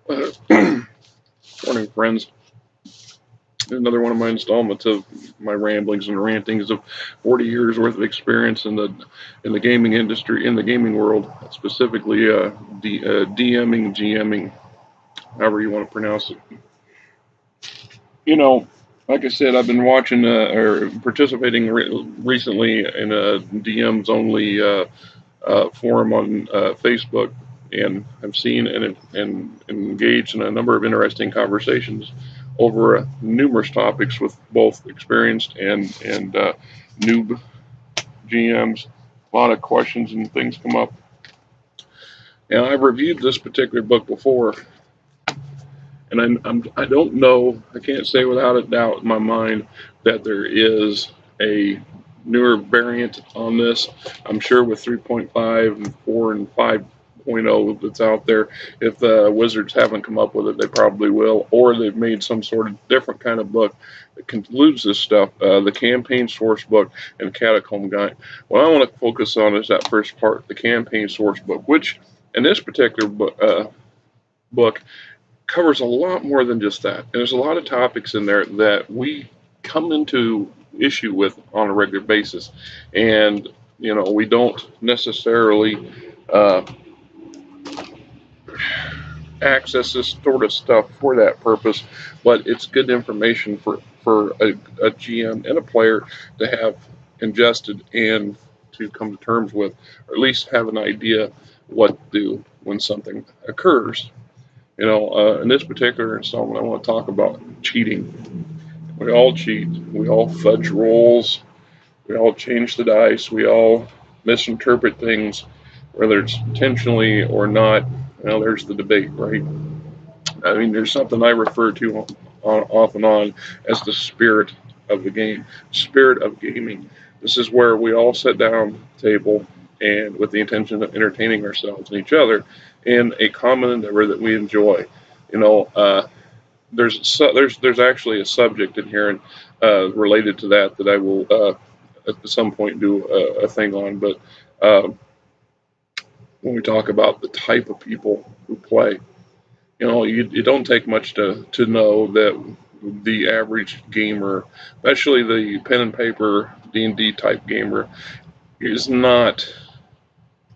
Morning, friends. Another one of my installments of my ramblings and rantings of 40 years worth of experience in the gaming industry, in the gaming world, specifically DMing, GMing, however you want to pronounce it. You know, like I said, I've been watching or participating recently in a DMs only forum on Facebook, and I've seen and engaged in a number of interesting conversations over numerous topics with both experienced and noob GMs. A lot of questions and things come up. And I've reviewed this particular book before, and I don't know, I can't say without a doubt in my mind that there is a newer variant on this. I'm sure with 3.5 and 4 and 5.0 that's out there, if the Wizards haven't come up with it, they probably will, or they've made some sort of different kind of book that concludes this stuff. The campaign source book and catacomb guide. What I want to focus on is that first part, the campaign source book, which in this particular book covers a lot more than just that. And there's a lot of topics in there that we come into issue with on a regular basis. And, we don't necessarily uh, access this sort of stuff for that purpose, but it's good information for a GM and a player to have ingested and to come to terms with, or at least have an idea what to do when something occurs. In this particular installment, I want to talk about cheating. We all cheat. We all fudge rolls. We all change the dice. We all misinterpret things, whether it's intentionally or not. Well, there's the debate, right? I mean, there's something I refer to off and on as the spirit of the game, spirit of gaming. This is where we all sit down at the table and with the intention of entertaining ourselves and each other in a common endeavor that we enjoy. You know, uh, there's actually a subject in here and related to that I will at some point do a thing on. But uh, when we talk about the type of people who play, it don't take much to know that the average gamer, especially the pen and paper D&D type gamer, is not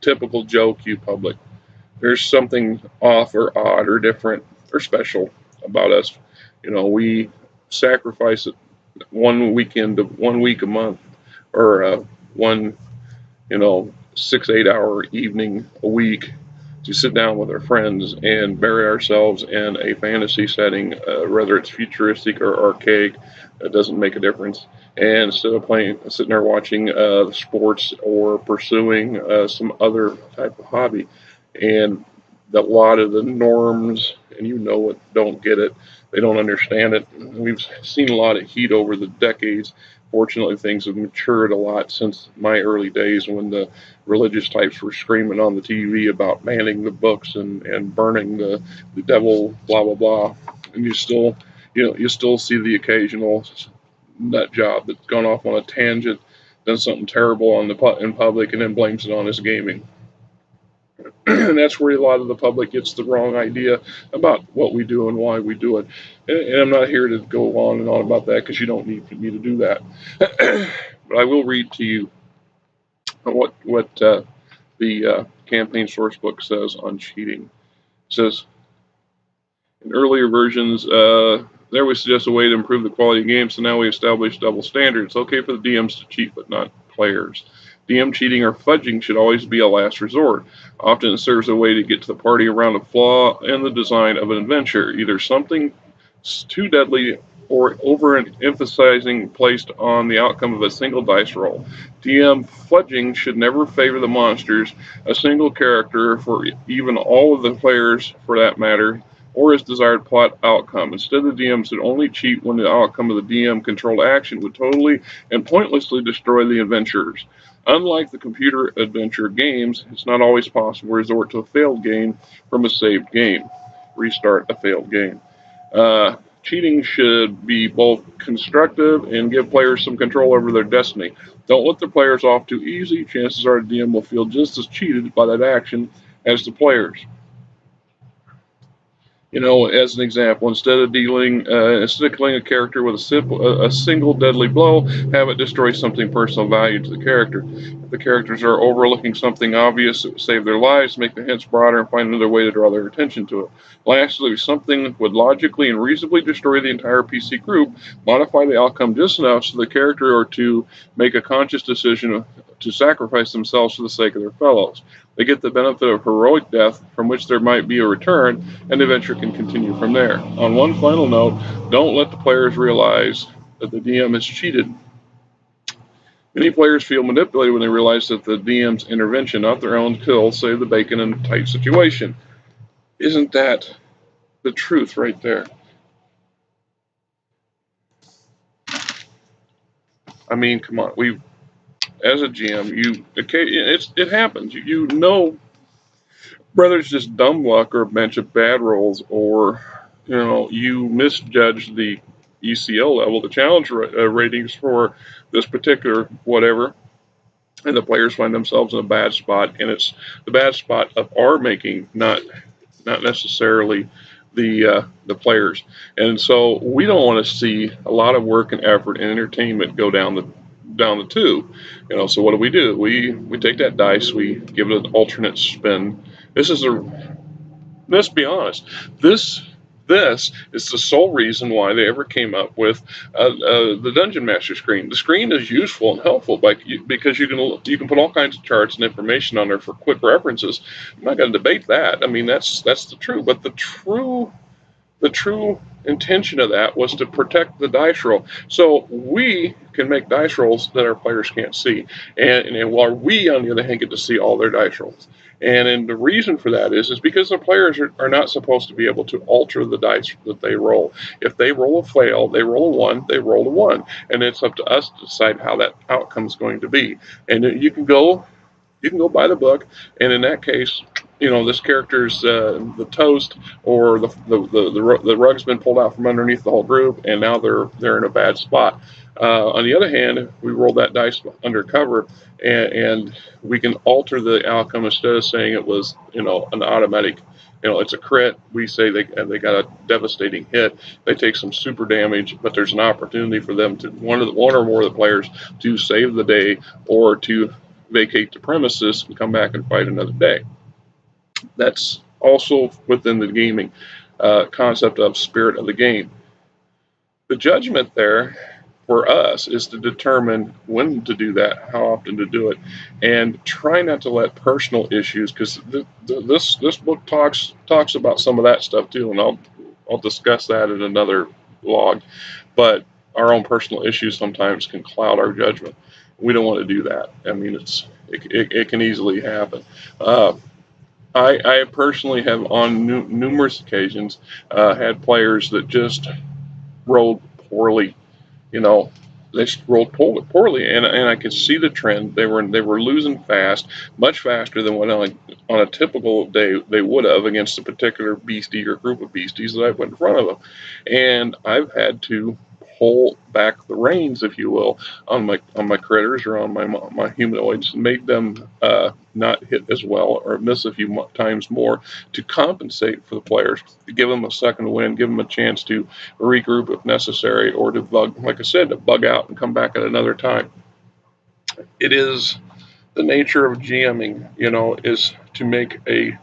typical Joe Q public. There's something off or odd or different or special about us. We sacrifice it one weekend, 1 week a month, or one, 6 8 hour evening a week to sit down with our friends and bury ourselves in a fantasy setting, whether it's futuristic or archaic, it doesn't make a difference. And instead of sitting there watching sports or pursuing some other type of hobby, and a lot of the norms, and it, don't get it. They don't understand it. We've seen a lot of heat over the decades. Fortunately, things have matured a lot since my early days when the religious types were screaming on the TV about banning the books and burning the devil, blah blah blah. And you still see the occasional nut job that's gone off on a tangent, done something terrible in public, and then blames it on his gaming. And that's where a lot of the public gets the wrong idea about what we do and why we do it. And I'm not here to go on and on about that because you don't need me to do that. But I will read to you what the campaign source book says on cheating. It says in earlier versions, there we suggest a way to improve the quality of games, so now we establish double standards. It's okay for the DMs to cheat, but not players. DM cheating or fudging should always be a last resort. Often it serves a way to get to the party around a flaw in the design of an adventure, either something too deadly or overemphasizing placed on the outcome of a single dice roll. DM fudging should never favor the monsters, a single character, for even all of the players for that matter, or his desired plot outcome. Instead, the DM should only cheat when the outcome of the DM controlled action would totally and pointlessly destroy the adventurers. Unlike the computer adventure games, it's not always possible to resort to a failed game from a saved game. Restart a failed game. Cheating should be both constructive and give players some control over their destiny. Don't let the players off too easy. Chances are the DM will feel just as cheated by that action as the players. As an example, instead of killing a character with a single deadly blow, have it destroy something personal value to the character. If the characters are overlooking something obvious, save their lives, make the hints broader, and find another way to draw their attention to it. Lastly, if something would logically and reasonably destroy the entire PC group, modify the outcome just enough so the character or two make a conscious decision to sacrifice themselves for the sake of their fellows. They get the benefit of heroic death, from which there might be a return, and the adventure can continue from there. On one final note, don't let the players realize that the DM has cheated. Many players feel manipulated when they realize that the DM's intervention, not their own kill, saved the bacon in a tight situation. Isn't that the truth right there? I mean, come on. As a GM, it happens. Whether it's just dumb luck or a bunch of bad rolls, or you misjudge the ECO level, the challenge ratings for this particular whatever, and the players find themselves in a bad spot, and it's the bad spot of our making, not necessarily the players. And so we don't want to see a lot of work and effort and entertainment go down the tube. So what do? We take that dice, we give it an alternate spin. This is a Let's be honest. This this is the sole reason why they ever came up with the Dungeon Master screen. The screen is useful and helpful because you can put all kinds of charts and information on there for quick references. I'm not going to debate that. I mean, that's the truth. But the true intention of that was to protect the dice roll. So we can make dice rolls that our players can't see. And while we, on the other hand, get to see all their dice rolls. And the reason for that is because the players are not supposed to be able to alter the dice that they roll. If they roll a fail, they roll a one, they roll a one. And it's up to us to decide how that outcome is going to be. And you can go by the book, and in that case, this character's the toast, or the rug's been pulled out from underneath the whole group, and now they're in a bad spot. On the other hand, we roll that dice undercover, and we can alter the outcome instead of saying it was an automatic. It's a crit. We say they got a devastating hit. They take some super damage, but there's an opportunity for them to one or more of the players to save the day or to vacate the premises and come back and fight another day. That's also within the gaming concept of spirit of the game. The judgment there for us is to determine when to do that, how often to do it, and try not to let personal issues, because this book talks about some of that stuff too, and I'll discuss that in another log. But our own personal issues sometimes can cloud our judgment. We don't want to do that. I mean, it can easily happen. Uh, I personally have on numerous occasions had players that just rolled poorly. You know, they rolled poorly, and I could see the trend. They were losing fast, much faster than what on a typical day they would have against a particular beastie or group of beasties that I put in front of them. And I've had to pull back the reins, if you will, on my critters or on my humanoids, and make them not hit as well or miss a few times more to compensate for the players, to give them a second win, give them a chance to regroup if necessary, or to like I said, to bug out and come back at another time. It is the nature of GMing, is to make a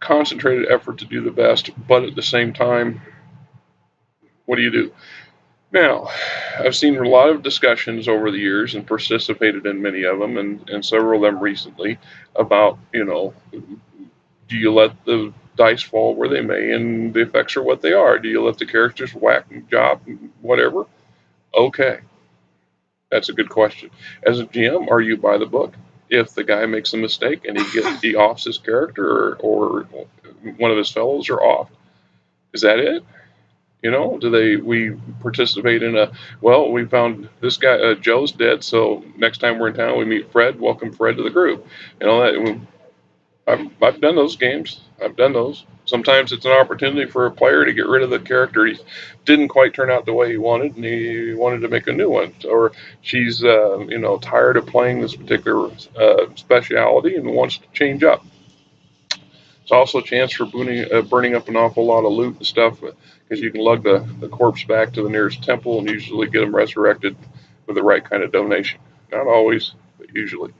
concentrated effort to do the best, but at the same time, what do? Now, I've seen a lot of discussions over the years and participated in many of them, and several of them recently, about, do you let the dice fall where they may and the effects are what they are? Do you let the characters whack and job and whatever? Okay, that's a good question. As a GM, are you by the book? If the guy makes a mistake and he offs his character, or one of his fellows are off, is that it? We participate in well, we found this guy, Joe's dead, so next time we're in town, we meet Fred, welcome Fred to the group. I've done those games. I've done those. Sometimes it's an opportunity for a player to get rid of the character he didn't quite turn out the way he wanted, and he wanted to make a new one. Or she's, tired of playing this particular speciality and wants to change up. It's also a chance for burning up an awful lot of loot and stuff because you can lug the corpse back to the nearest temple and usually get them resurrected with the right kind of donation. Not always, but usually.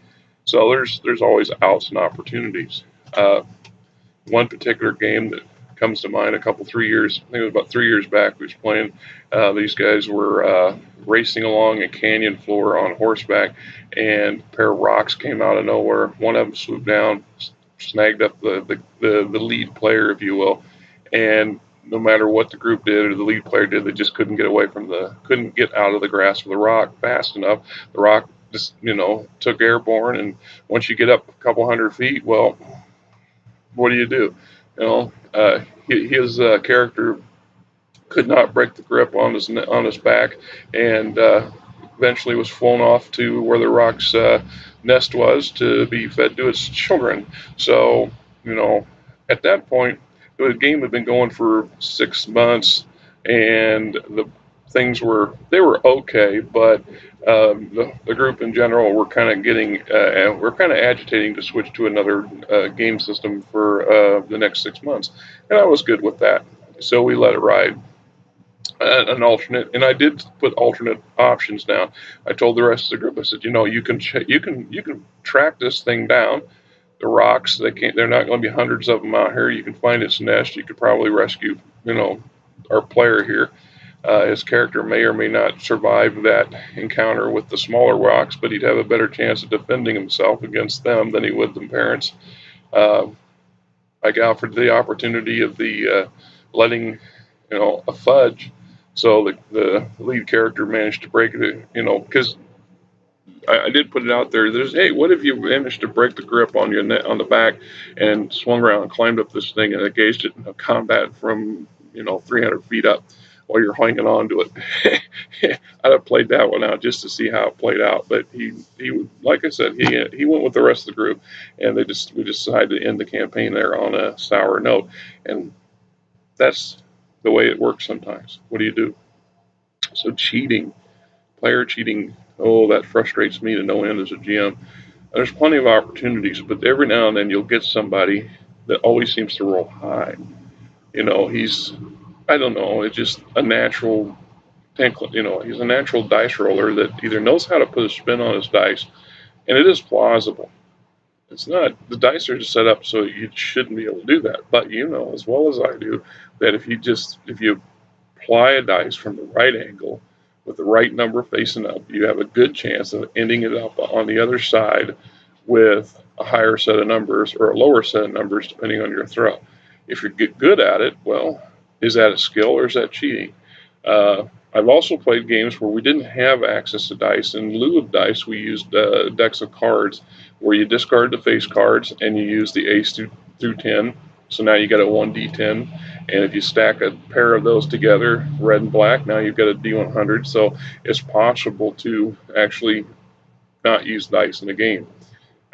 So there's always outs and opportunities. One particular game that comes to mind, 3 years, I think it was about 3 years back, we was playing. These guys were racing along a canyon floor on horseback, and a pair of rocks came out of nowhere. One of them swooped down, snagged up the lead player, if you will, and no matter what the group did or the lead player did, they just couldn't get out of the grasp of the rock fast enough. The rock just took airborne, and once you get up a couple hundred feet, well, what do you do? His character could not break the grip on his back, and eventually was flown off to where the rock's nest was to be fed to its children. So, at that point, the game had been going for 6 months, and they were okay, but the group in general were kind of we're kind of agitating to switch to another game system for the next 6 months, and I was good with that. So we let it ride an alternate, and I did put alternate options down. I told the rest of the group, I said, you can track this thing down. The rocks, they're not going to be hundreds of them out here. You can find its nest. You could probably rescue, our player here. His character may or may not survive that encounter with the smaller rocks, but he'd have a better chance of defending himself against them than he would the parents. Uh, I offered the opportunity of the letting, a fudge. So the lead character managed to break it, because I did put it out there. Hey, what if you managed to break the grip on your on the back and swung around and climbed up this thing and engaged it in a combat from 300 feet up while you're hanging on to it? I'd have played that one out just to see how it played out. But he like I said, he went with the rest of the group, and we decided to end the campaign there on a sour note, and that's the way it works sometimes. What do you do? So cheating, player cheating. Oh, that frustrates me to no end as a GM. There's plenty of opportunities, but every now and then you'll get somebody that always seems to roll high. He's, I don't know, it's just a natural, he's a natural dice roller that either knows how to put a spin on his dice, and it is plausible. It's not, the dice are set up so you shouldn't be able to do that, but as well as I do that if you apply a dice from the right angle with the right number facing up, you have a good chance of ending it up on the other side with a higher set of numbers or a lower set of numbers, depending on your throw. If you get good at it, well, is that a skill or is that cheating? I've also played games where we didn't have access to dice. In lieu of dice, we used decks of cards where you discard the face cards and you use the ace through 10. So now you got a 1d10. And if you stack a pair of those together, red and black, now you've got a d100. So it's possible to actually not use dice in a game.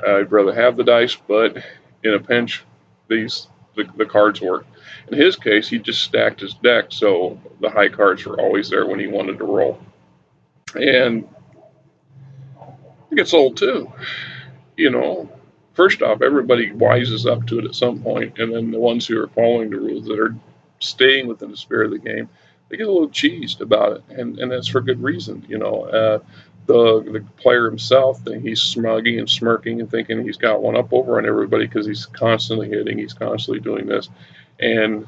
I'd rather have the dice, but in a pinch, the cards work. In his case, he just stacked his deck, so the high cards were always there when he wanted to roll. And it gets old too. You know, First off, everybody wises up to it at some point, and then the ones who are following the rules that are staying within the spirit of the game, they get a little cheesed about it, and that's for good reason. The player himself, he's smugging and smirking and thinking he's got one up over on everybody because he's constantly hitting, he's constantly doing this, and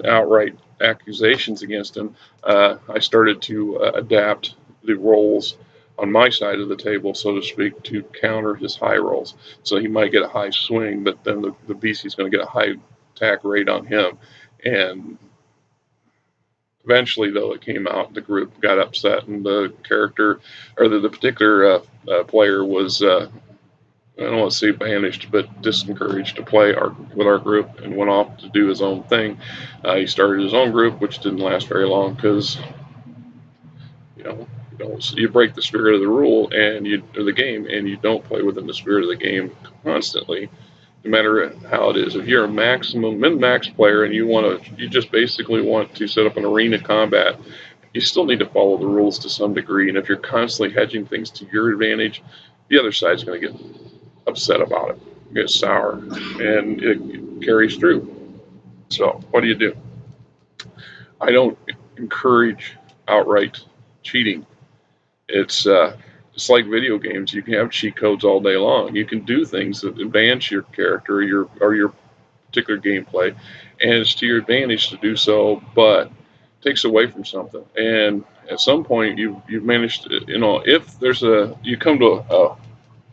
outright accusations against him. I started to adapt the roles on my side of the table, so to speak, to counter his high rolls. So he might get a high swing, but then the BC's going to get a high attack rate on him. And eventually, though, it came out, the group got upset, and the character, or the particular player was, I don't want to say banished, but disencouraged to play with our group and went off to do his own thing. He started his own group, which didn't last very long because you break the spirit of the rule or the game, and you don't play within the spirit of the game constantly, no matter how it is. If you're a min-max player and you just basically want to set up an arena combat, you still need to follow the rules to some degree. And if you're constantly hedging things to your advantage, the other side's going to get upset about it, get sour, and carries through. So what do? I don't encourage outright cheating. It's like video games. You can have cheat codes all day long. You can do things that advance your character or your particular gameplay, and it's to your advantage to do so, but it takes away from something. And at some point, you've managed to, if there's you come to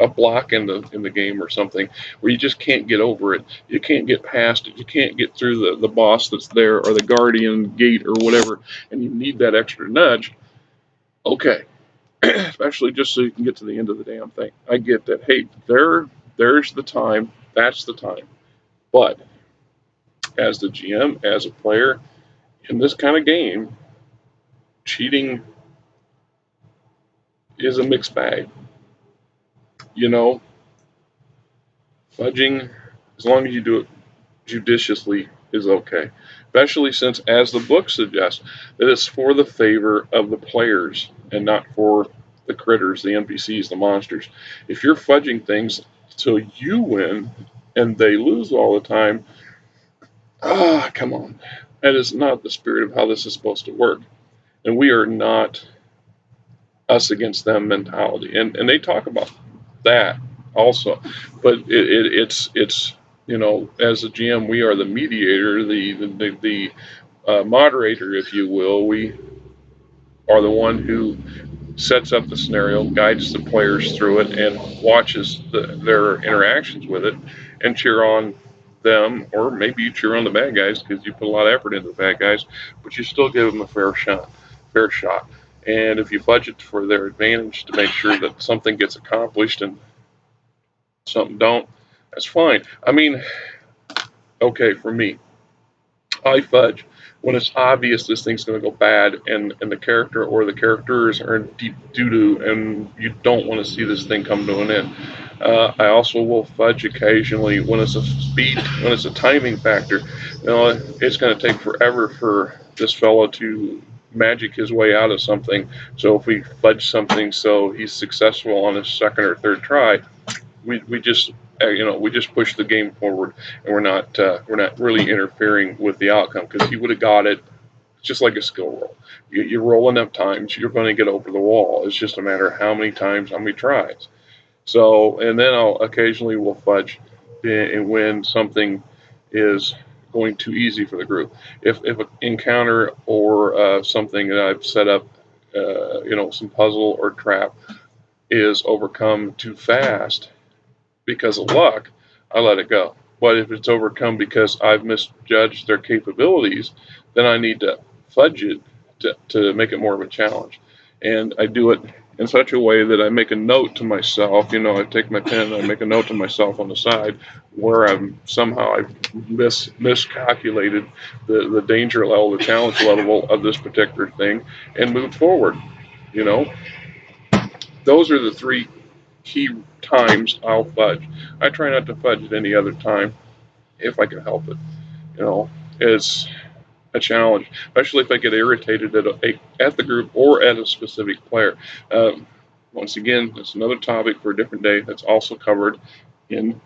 a block in the game or something where you just can't get over it, you can't get past it, you can't get through the boss that's there or the guardian gate or whatever, and you need that extra nudge. Okay, especially just so you can get to the end of the damn thing. I get that. Hey, there's the time. That's the time. But as the GM, as a player in this kind of game, cheating is a mixed bag. You know, fudging, as long as you do it judiciously, is okay. Especially since, as the book suggests, that it's for the favor of the players and not for the critters, the NPCs, the monsters. If you're fudging things till you win and they lose all the time, come on. That is not the spirit of how this is supposed to work. And we are not us against them mentality. And they talk about that also. But it's as a GM, we are the mediator, the moderator, if you will. We are the one who sets up the scenario, guides the players through it, and watches their interactions with it, and cheer on them, or maybe you cheer on the bad guys because you put a lot of effort into the bad guys, but you still give them a fair shot. And if you budget for their advantage to make sure that something gets accomplished and something don't, that's fine. I mean, okay, for me, I fudge when it's obvious this thing's going to go bad, and the character or the characters are in deep doo doo, and you don't want to see this thing come to an end. I also will fudge occasionally when it's when it's a timing factor. It's going to take forever for this fellow to magic his way out of something. So if we fudge something so he's successful on his second or third try, we just we just push the game forward, and we're not really interfering with the outcome because he would have got it. It's just like a skill roll. You roll enough times, you're going to get over the wall. It's just a matter of how many times, how many tries. So, and then I'll occasionally will fudge when something is going too easy for the group. If an encounter or something that I've set up, some puzzle or trap is overcome too fast because of luck, I let it go. But if it's overcome because I've misjudged their capabilities, then I need to fudge it to make it more of a challenge. And I do it in such a way that I make a note to myself. I take my pen and I make a note to myself on the side where I've miscalculated the danger level, the challenge level of this particular thing, and move forward. You know, those are the three key times I'll fudge. I try not to fudge at any other time if I can help it. It's a challenge, especially if I get irritated at the group or at a specific player. Once again, that's another topic for a different day. That's also in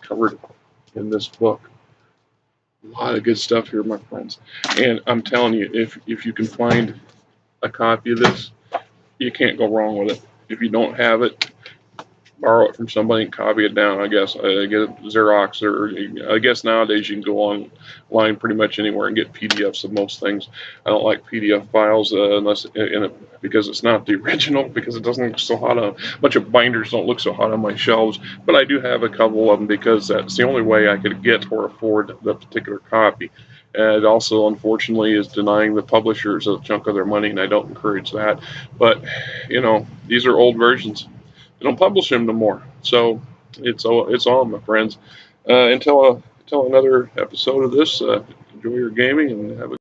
covered in this book. A lot of good stuff here, my friends. And I'm telling you, if you can find a copy of this, you can't go wrong with it. If you don't have it, borrow it from somebody and copy it down. I guess get it Xerox, or I guess nowadays you can go online pretty much anywhere and get PDFs of most things. I don't like PDF files unless because it's not the original, because it doesn't look so hot on a bunch of binders don't look so hot on my shelves. But I do have a couple of them because that's the only way I could get or afford the particular copy. And it also, unfortunately, is denying the publishers a chunk of their money, and I don't encourage that. But these are old versions. They don't publish them no more. So it's on, my friends. Until another episode of this, enjoy your gaming and have a